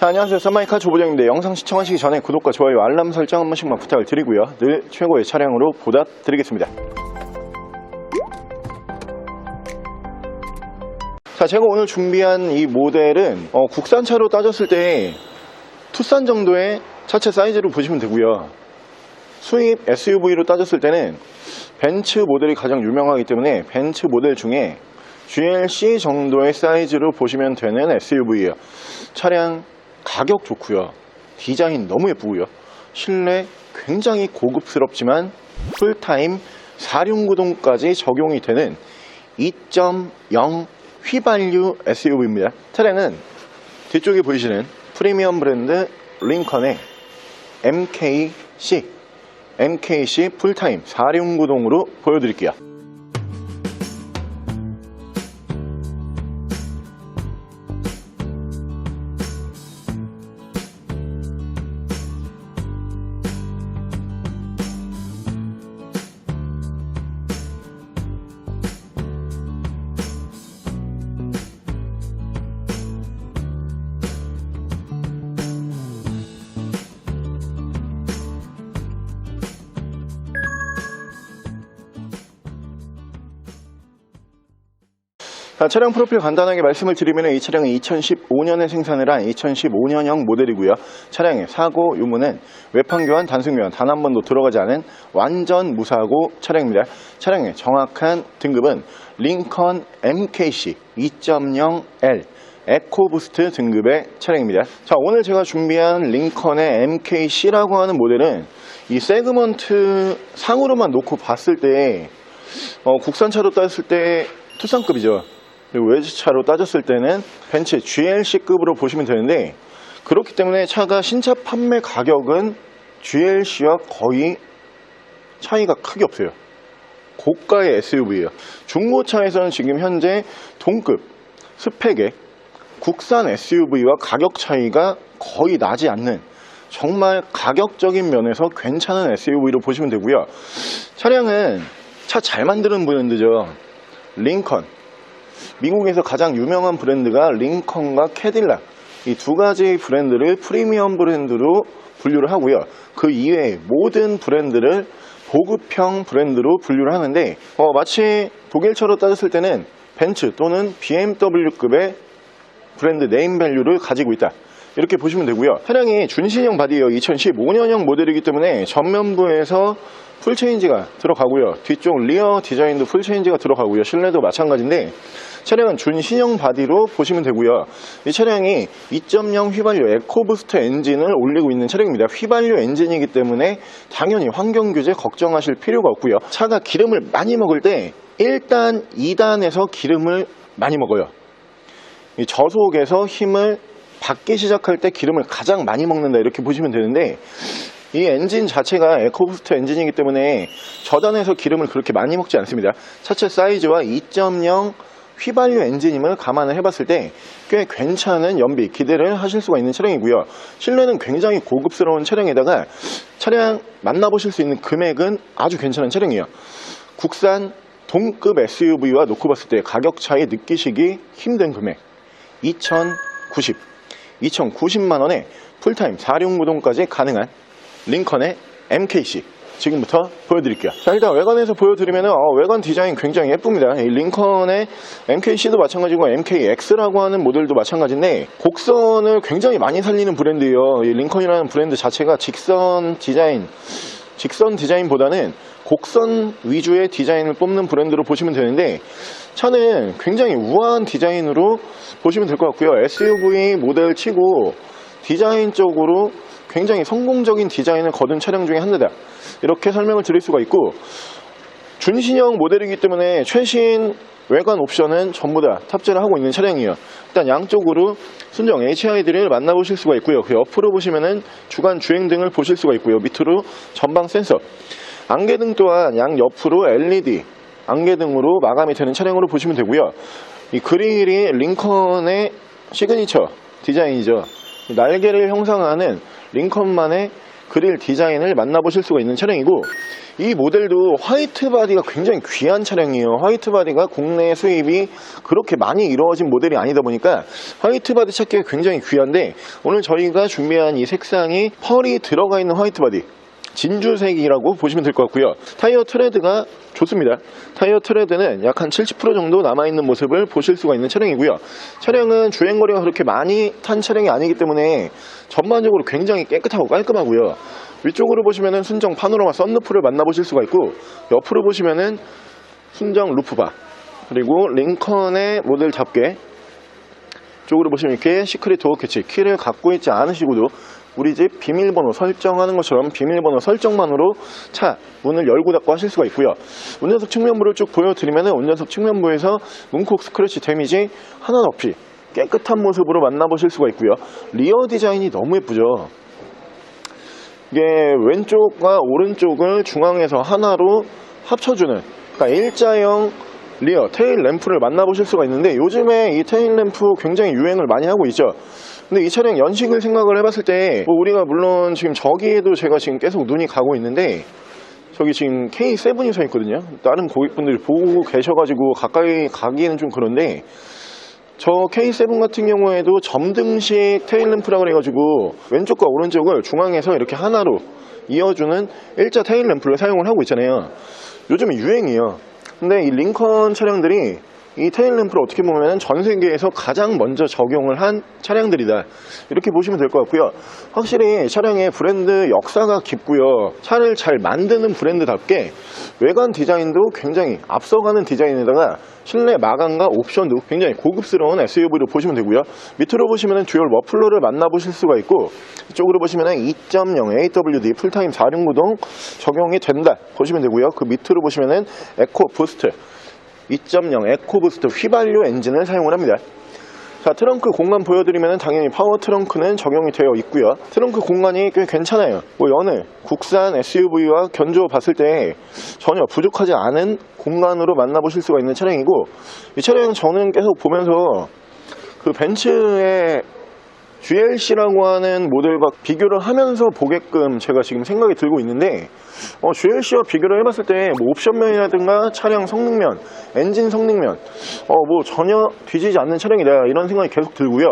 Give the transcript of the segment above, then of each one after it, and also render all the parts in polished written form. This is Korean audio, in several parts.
자, 안녕하세요. 썬마이카 조보정입니다. 영상 시청하시기 전에 구독과 좋아요, 알람 설정 한 번씩만 부탁을 드리고요. 늘 최고의 차량으로 보답드리겠습니다. 자, 제가 오늘 준비한 이 모델은 국산차로 따졌을 때 투싼 정도의 차체 사이즈로 보시면 되고요. 수입 SUV로 따졌을 때는 벤츠 모델이 가장 유명하기 때문에 벤츠 모델 중에 GLC 정도의 사이즈로 보시면 되는 SUV예요. 차량 가격 좋고요. 디자인 너무 예쁘고요. 실내 굉장히 고급스럽지만 풀타임 4륜구동까지 적용이 되는 2.0 휘발유 SUV입니다. 차량은 뒤쪽에 보이시는 프리미엄 브랜드 링컨의 MKC 풀타임 4륜구동으로 보여드릴게요. 자, 차량 프로필 간단하게 말씀을 드리면 이 차량은 2015년에 생산을 한 2015년형 모델이고요. 차량의 사고 유무는 외판 교환, 단순 교환 단 한 번도 들어가지 않은 완전 무사고 차량입니다. 차량의 정확한 등급은 링컨 MKC 2.0L 에코부스트 등급의 차량입니다. 자, 오늘 제가 준비한 링컨의 MKC라고 하는 모델은 이 세그먼트 상으로만 놓고 봤을 때 국산차로 따졌을 때 투싼급이죠. 그리고 외제차로 따졌을 때는 벤츠 GLC급으로 보시면 되는데, 그렇기 때문에 차가 신차 판매 가격은 GLC와 거의 차이가 크게 없어요. 고가의 SUV예요. 중고차에서는 지금 현재 동급 스펙의 국산 SUV와 가격 차이가 거의 나지 않는 정말 가격적인 면에서 괜찮은 SUV로 보시면 되고요. 차량은 차 잘 만드는 브랜드죠. 링컨, 미국에서 가장 유명한 브랜드가 링컨과 캐딜락, 이 두 가지 브랜드를 프리미엄 브랜드로 분류를 하고요. 그 이외의 모든 브랜드를 보급형 브랜드로 분류를 하는데, 마치 독일차로 따졌을 때는 벤츠 또는 BMW급의 브랜드 네임밸류를 가지고 있다, 이렇게 보시면 되고요. 차량이 준신형 바디예요. 2015년형 모델이기 때문에 전면부에서 풀체인지가 들어가고요. 뒤쪽 리어 디자인도 풀체인지가 들어가고요. 실내도 마찬가지인데 차량은 준신형 바디로 보시면 되고요. 이 차량이 2.0 휘발유 에코부스트 엔진을 올리고 있는 차량입니다. 휘발유 엔진이기 때문에 당연히 환경규제 걱정하실 필요가 없고요. 차가 기름을 많이 먹을 때 1단, 2단에서 기름을 많이 먹어요. 이 저속에서 힘을 받기 시작할 때 기름을 가장 많이 먹는다, 이렇게 보시면 되는데, 이 엔진 자체가 에코부스트 엔진이기 때문에 저단에서 기름을 그렇게 많이 먹지 않습니다. 차체 사이즈와 2.0 휘발유 엔진임을 감안을 해봤을 때 꽤 괜찮은 연비 기대를 하실 수가 있는 차량이고요. 실내는 굉장히 고급스러운 차량에다가 차량 만나보실 수 있는 금액은 아주 괜찮은 차량이에요. 국산 동급 SUV와 놓고 봤을 때 가격 차이 느끼시기 힘든 금액 2,090만원에 풀타임 4륜구동까지 가능한 링컨의 MKC 지금부터 보여드릴게요. 자, 일단 외관에서 보여드리면 외관 디자인 굉장히 예쁩니다. 이 링컨의 MKC도 마찬가지고 MKX라고 하는 모델도 마찬가지인데 곡선을 굉장히 많이 살리는 브랜드예요. 이 링컨이라는 브랜드 자체가 직선 디자인보다는 곡선 위주의 디자인을 뽑는 브랜드로 보시면 되는데, 차는 굉장히 우아한 디자인으로 보시면 될 것 같고요. SUV 모델 치고 디자인적으로 굉장히 성공적인 디자인을 거둔 차량 중에 하나다, 이렇게 설명을 드릴 수가 있고, 준신형 모델이기 때문에 최신 외관 옵션은 전부 다 탑재를 하고 있는 차량이에요. 일단 양쪽으로 순정 HID를 만나보실 수가 있고요. 그 옆으로 보시면은 주간 주행등을 보실 수가 있고요. 밑으로 전방 센서, 안개등 또한 양 옆으로 LED 안개등으로 마감이 되는 차량으로 보시면 되고요. 이 그릴이 링컨의 시그니처 디자인이죠. 날개를 형상하는 링컨만의 그릴 디자인을 만나보실 수가 있는 차량이고, 이 모델도 화이트 바디가 굉장히 귀한 차량이에요. 화이트 바디가 국내 수입이 그렇게 많이 이루어진 모델이 아니다 보니까 화이트 바디 찾기가 굉장히 귀한데, 오늘 저희가 준비한 이 색상이 펄이 들어가 있는 화이트 바디, 진주색이라고 보시면 될 것 같고요. 타이어 트레드가 좋습니다. 타이어 트레드는 약 한 70% 정도 남아있는 모습을 보실 수가 있는 차량이고요. 차량은 주행거리가 그렇게 많이 탄 차량이 아니기 때문에 전반적으로 굉장히 깨끗하고 깔끔하고요. 위쪽으로 보시면은 순정 파노라마 썬루프를 만나보실 수가 있고, 옆으로 보시면은 순정 루프바, 그리고 링컨의 모델 잡게, 쪽으로 보시면 이렇게 시크릿 도어 캐치, 키를 갖고 있지 않으시고도 우리 집 비밀번호 설정하는 것처럼 비밀번호 설정만으로 차 문을 열고 닫고 하실 수가 있고요. 운전석 측면부를 쭉 보여드리면 운전석 측면부에서 문콕 스크래치 데미지 하나 없이 깨끗한 모습으로 만나보실 수가 있고요. 리어 디자인이 너무 예쁘죠. 이게 왼쪽과 오른쪽을 중앙에서 하나로 합쳐주는, 그러니까 일자형 리어 테일 램프를 만나보실 수가 있는데, 요즘에 이 테일 램프 굉장히 유행을 많이 하고 있죠. 근데 이 차량 연식을 생각을 해봤을 때 우리가 물론 지금 저기에도 제가 지금 계속 눈이 가고 있는데, 저기 지금 K7이 서 있거든요. 다른 고객분들이 보고 계셔가지고 가까이 가기에는 좀 그런데, 저 K7 같은 경우에도 점등식 테일램프라고 해가지고 왼쪽과 오른쪽을 중앙에서 이렇게 하나로 이어주는 일자 테일램프를 사용을 하고 있잖아요. 요즘에 유행이에요. 근데 이 링컨 차량들이 이 테일램프를 어떻게 보면 전 세계에서 가장 먼저 적용을 한 차량들이다, 이렇게 보시면 될 것 같고요. 확실히 차량의 브랜드 역사가 깊고요. 차를 잘 만드는 브랜드답게 외관 디자인도 굉장히 앞서가는 디자인에다가 실내 마감과 옵션도 굉장히 고급스러운 SUV로 보시면 되고요. 밑으로 보시면 듀얼 머플러를 만나보실 수가 있고, 이쪽으로 보시면 2.0 AWD 풀타임 4륜구동 적용이 된다 보시면 되고요. 그 밑으로 보시면 에코 부스트 2.0 에코부스트 휘발유 엔진을 사용을 합니다. 자, 트렁크 공간 보여드리면 당연히 파워 트렁크는 적용이 되어 있고요. 트렁크 공간이 꽤 괜찮아요. 여느 국산 SUV와 견주어 봤을 때 전혀 부족하지 않은 공간으로 만나보실 수가 있는 차량이고, 이 차량 저는 계속 보면서 그 벤츠의 GLC라고 하는 모델과 비교를 하면서 보게끔 제가 지금 생각이 들고 있는데, GLC와 비교를 해봤을 때 뭐 옵션면이라든가 차량 성능면, 엔진 성능면 뭐 전혀 뒤지지 않는 차량이다, 이런 생각이 계속 들고요.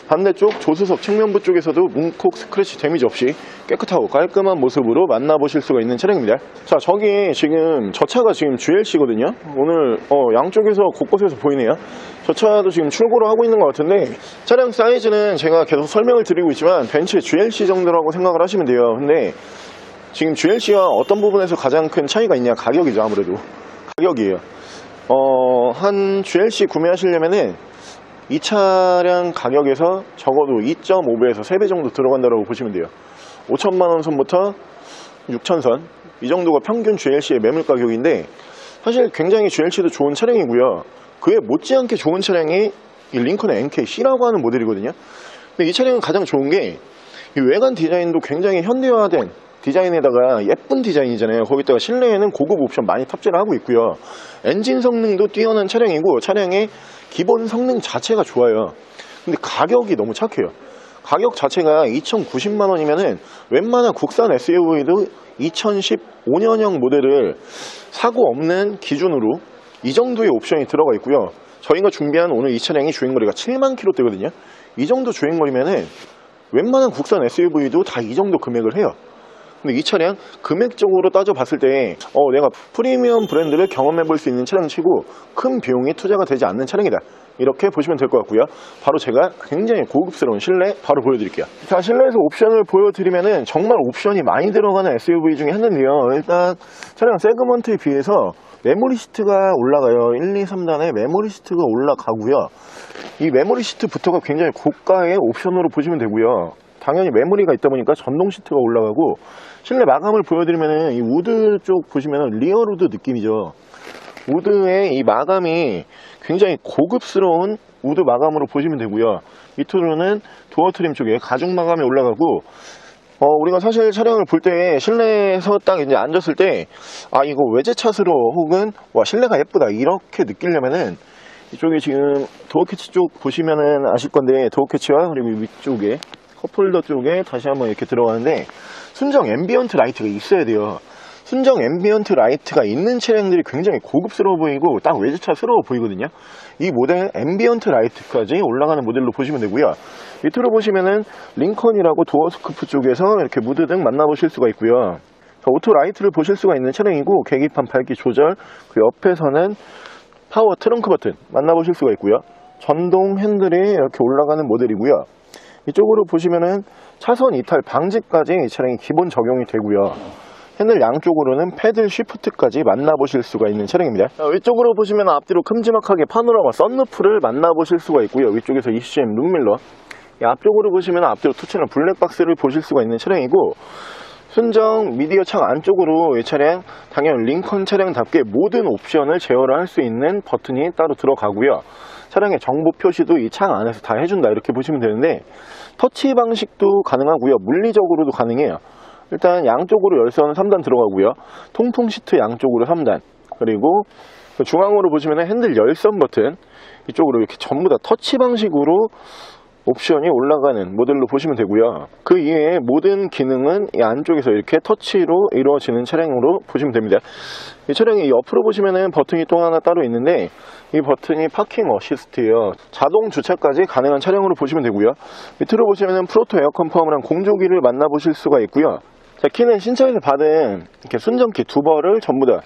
반대쪽 조수석 측면부 쪽에서도 문콕 스크래치 데미지 없이 깨끗하고 깔끔한 모습으로 만나보실 수가 있는 차량입니다. 자, 저기 지금 저 차가 지금 GLC거든요. 오늘 양쪽에서 곳곳에서 보이네요. 저 차도 지금 출고를 하고 있는 것 같은데, 차량 사이즈는 제가 계속 설명을 드리고 있지만 벤츠 GLC 정도라고 생각을 하시면 돼요. 근데 지금 GLC와 어떤 부분에서 가장 큰 차이가 있냐? 가격이죠. 아무래도 가격이에요. 한 GLC 구매하시려면은 이 차량 가격에서 적어도 2.5배에서 3배 정도 들어간다고 보시면 돼요. 5천만원 선부터 6천선, 이 정도가 평균 GLC의 매물 가격인데, 사실 굉장히 GLC도 좋은 차량이고요. 그에 못지않게 좋은 차량이 이 링컨의 NKC라고 하는 모델이거든요. 근데 이 차량은 가장 좋은 게 이 외관 디자인도 굉장히 현대화된 디자인에다가 예쁜 디자인이잖아요. 거기다가 실내에는 고급 옵션 많이 탑재를 하고 있고요. 엔진 성능도 뛰어난 차량이고, 차량의 기본 성능 자체가 좋아요. 근데 가격이 너무 착해요. 가격 자체가 2,090만원이면은 웬만한 국산 SUV도 2015년형 모델을 사고 없는 기준으로 이 정도의 옵션이 들어가 있고요. 저희가 준비한 오늘 이 차량이 주행거리가 7만 km대거든요. 이 정도 주행거리면은 웬만한 국산 SUV도 다 이 정도 금액을 해요. 근데 이 차량 금액적으로 따져봤을 때 내가 프리미엄 브랜드를 경험해 볼 수 있는 차량치고 큰 비용이 투자가 되지 않는 차량이다, 이렇게 보시면 될 것 같고요. 바로 제가 굉장히 고급스러운 실내 바로 보여드릴게요. 자, 실내에서 옵션을 보여드리면은 정말 옵션이 많이 들어가는 SUV 중에 하나인데요. 일단 차량 세그먼트에 비해서 메모리 시트가 올라가요. 1, 2, 3단에 메모리 시트가 올라가고요. 이 메모리 시트부터가 굉장히 고가의 옵션으로 보시면 되고요. 당연히 메모리가 있다 보니까 전동 시트가 올라가고, 실내 마감을 보여드리면은 이 우드 쪽 보시면은 리어 우드 느낌이죠. 우드의 이 마감이 굉장히 고급스러운 우드 마감으로 보시면 되고요. 밑으로는 도어 트림 쪽에 가죽 마감이 올라가고, 우리가 사실 차량을 볼 때 실내에서 딱 이제 앉았을 때 이거 외제차스러 혹은 와 실내가 예쁘다 이렇게 느끼려면은 이쪽에 지금 도어 캐치 쪽 보시면은 아실 건데, 도어 캐치와 그리고 위쪽에 컵홀더 쪽에 다시 한번 이렇게 들어가는데 순정 앰비언트 라이트가 있어야 돼요. 순정 앰비언트 라이트가 있는 차량들이 굉장히 고급스러워 보이고 딱 외제차스러워 보이거든요. 이 모델 앰비언트 라이트까지 올라가는 모델로 보시면 되고요. 밑으로 보시면은 링컨이라고 도어 스코프 쪽에서 이렇게 무드등 만나보실 수가 있고요. 오토 라이트를 보실 수가 있는 차량이고, 계기판 밝기 조절, 그 옆에서는 파워 트렁크 버튼 만나보실 수가 있고요. 전동 핸들이 이렇게 올라가는 모델이고요. 이쪽으로 보시면은 차선 이탈 방지까지 이 차량이 기본 적용이 되고요. 핸들 양쪽으로는 패들 쉬프트까지 만나보실 수가 있는 차량입니다. 위쪽으로 보시면 앞뒤로 큼지막하게 파노라마 썬루프를 만나보실 수가 있고요. 위쪽에서 ECM 룸밀러, 앞쪽으로 보시면 앞뒤로 투채널 블랙박스를 보실 수가 있는 차량이고, 순정 미디어 창 안쪽으로 이 차량 당연 링컨 차량답게 모든 옵션을 제어를 할 수 있는 버튼이 따로 들어가고요. 차량의 정보 표시도 이 창 안에서 다 해준다, 이렇게 보시면 되는데, 터치 방식도 가능하고요. 물리적으로도 가능해요. 일단 양쪽으로 열선 3단 들어가고요. 통풍 시트 양쪽으로 3단, 그리고 중앙으로 보시면 핸들 열선 버튼 이쪽으로 이렇게 전부 다 터치 방식으로 옵션이 올라가는 모델로 보시면 되고요. 그 이외에 모든 기능은 이 안쪽에서 이렇게 터치로 이루어지는 차량으로 보시면 됩니다. 이 차량이 옆으로 보시면은 버튼이 또 하나 따로 있는데, 이 버튼이 파킹 어시스트예요. 자동 주차까지 가능한 차량으로 보시면 되고요. 밑으로 보시면은 프로토 에어컨 포함한 공조기를 만나보실 수가 있고요. 자, 키는 신차에서 받은 이렇게 순정키 두 벌을 전부 다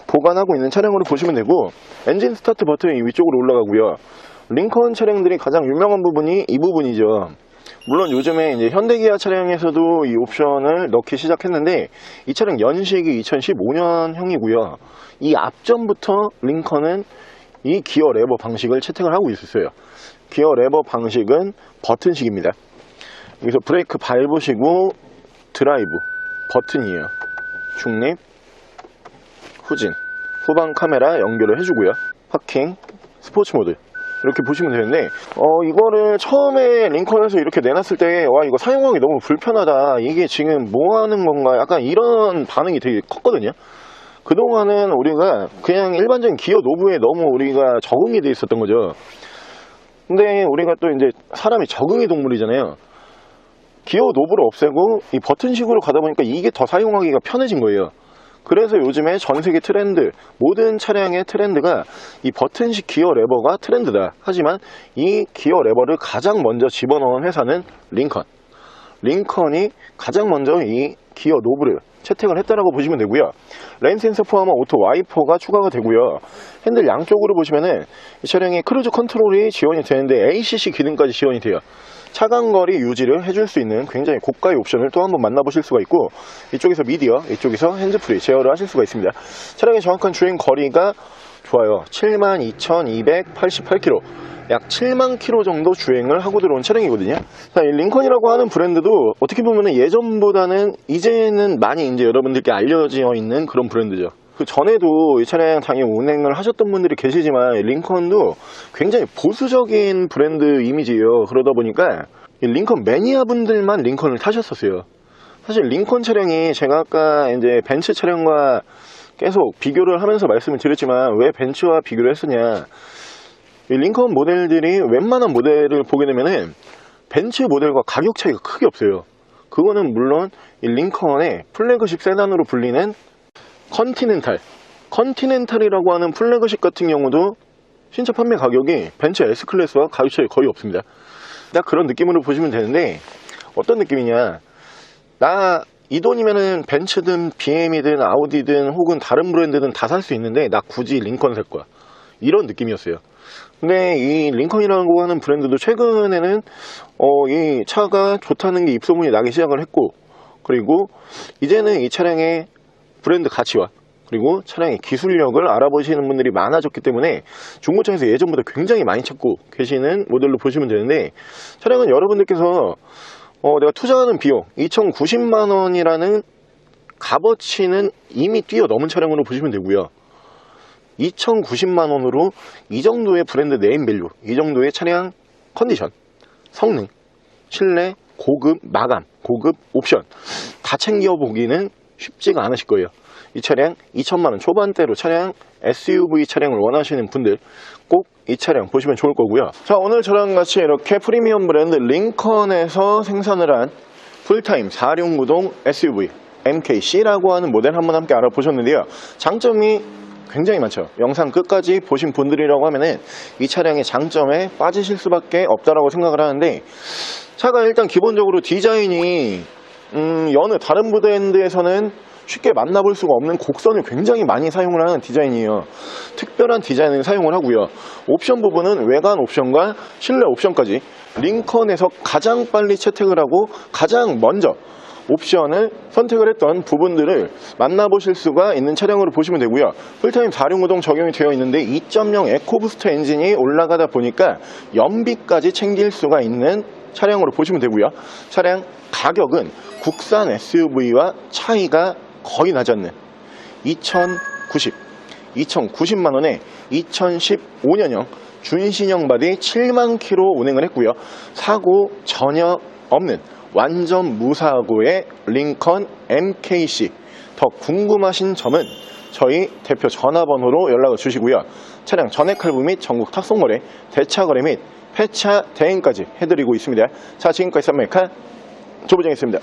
보관하고 있는 차량으로 보시면 되고, 엔진 스타트 버튼이 위쪽으로 올라가고요. 링컨 차량들이 가장 유명한 부분이 이 부분이죠. 물론 요즘에 이제 현대기아 차량에서도 이 옵션을 넣기 시작했는데, 이 차량 연식이 2015년형이고요. 이 앞전부터 링컨은 이 기어 레버 방식을 채택을 하고 있었어요. 기어 레버 방식은 버튼식입니다. 여기서 브레이크 밟으시고 드라이브 버튼이에요. 중립, 후진, 후방 카메라 연결을 해주고요. 파킹, 스포츠 모드 이렇게 보시면 되는데, 이거를 처음에 링컨에서 이렇게 내놨을 때, 와, 이거 사용하기 너무 불편하다, 이게 지금 뭐 하는 건가, 약간 이런 반응이 되게 컸거든요. 그동안은 우리가 그냥 일반적인 기어 노브에 너무 우리가 적응이 돼 있었던 거죠. 근데 우리가 또 이제 사람이 적응의 동물이잖아요. 기어 노브를 없애고 이 버튼식으로 가다 보니까 이게 더 사용하기가 편해진 거예요. 그래서 요즘에 전세계 트렌드, 모든 차량의 트렌드가 이 버튼식 기어 레버가 트렌드다. 하지만 이 기어 레버를 가장 먼저 집어넣은 회사는 링컨. 링컨이 가장 먼저 이 기어 노브를 채택을 했다라고 보시면 되고요. 레인 센서 포함한 오토 와이퍼가 추가가 되고요. 핸들 양쪽으로 보시면은 이 차량의 크루즈 컨트롤이 지원이 되는데 ACC 기능까지 지원이 돼요. 차간거리 유지를 해줄 수 있는 굉장히 고가의 옵션을 또 한번 만나보실 수가 있고, 이쪽에서 미디어, 이쪽에서 핸즈프리 제어를 하실 수가 있습니다. 차량의 정확한 주행 거리가 좋아요. 72,288km, 약 7만 km 정도 주행을 하고 들어온 차량이거든요. 자, 이 링컨이라고 하는 브랜드도 어떻게 보면 예전보다는 이제는 많이 이제 여러분들께 알려져 있는 그런 브랜드죠. 그 전에도 이 차량 당연히 운행을 하셨던 분들이 계시지만, 링컨도 굉장히 보수적인 브랜드 이미지예요. 그러다 보니까 이 링컨 매니아 분들만 링컨을 타셨었어요. 사실 링컨 차량이, 제가 아까 이제 벤츠 차량과 계속 비교를 하면서 말씀을 드렸지만, 왜 벤츠와 비교를 했으냐, 이 링컨 모델들이 웬만한 모델을 보게 되면은 벤츠 모델과 가격 차이가 크게 없어요. 그거는 물론 이 링컨의 플래그십 세단으로 불리는 컨티넨탈이라고 하는 플래그십 같은 경우도 신차 판매 가격이 벤츠 S클래스와 가격 차이 거의 없습니다. 딱 그런 느낌으로 보시면 되는데, 어떤 느낌이냐, 나 이 돈이면은 벤츠든 BM이든 아우디든 혹은 다른 브랜드든 다 살 수 있는데 나 굳이 링컨 살 거야, 이런 느낌이었어요. 근데 이 링컨이라고 하는 브랜드도 최근에는 이 차가 좋다는 게 입소문이 나기 시작을 했고, 그리고 이제는 이 차량의 브랜드 가치와 그리고 차량의 기술력을 알아보시는 분들이 많아졌기 때문에 중고차에서 예전보다 굉장히 많이 찾고 계시는 모델로 보시면 되는데, 차량은 여러분들께서 내가 투자하는 비용 2,090만원이라는 값어치는 이미 뛰어넘은 차량으로 보시면 되고요. 2,090만원으로 이 정도의 브랜드 네임밸류, 이 정도의 차량 컨디션, 성능, 실내, 고급 마감, 고급 옵션 다 챙겨보기는 쉽지가 않으실 거예요. 이 차량 2천만원 초반대로 차량 SUV 차량을 원하시는 분들 꼭 이 차량 보시면 좋을 거고요. 자, 오늘 저랑 같이 이렇게 프리미엄 브랜드 링컨에서 생산을 한 풀타임 4륜 구동 SUV MKC라고 하는 모델 한번 함께 알아보셨는데요. 장점이 굉장히 많죠. 영상 끝까지 보신 분들이라고 하면은 이 차량의 장점에 빠지실 수밖에 없다라고 생각을 하는데, 차가 일단 기본적으로 디자인이 여느 다른 브랜드에서는 쉽게 만나볼 수가 없는 곡선을 굉장히 많이 사용을 하는 디자인이에요. 특별한 디자인을 사용을 하고요. 옵션 부분은 외관 옵션과 실내 옵션까지 링컨에서 가장 빨리 채택을 하고 가장 먼저 옵션을 선택을 했던 부분들을 만나보실 수가 있는 차량으로 보시면 되고요. 풀타임 4륜구동 적용이 되어 있는데 2.0 에코부스트 엔진이 올라가다 보니까 연비까지 챙길 수가 있는 차량으로 보시면 되고요. 차량 가격은 국산 SUV와 차이가 거의 나지 않는 2,090만 원에 2015년형 준신형 바디 7만 킬로 운행을 했고요. 사고 전혀 없는 완전 무사고의 링컨 MKC. 더 궁금하신 점은 저희 대표 전화번호로 연락을 주시고요. 차량 전액 할부 및 전국 탁송거래, 대차거래 및 폐차 대행까지 해드리고 있습니다. 자, 지금까지 썬메이카 조부정이었습니다.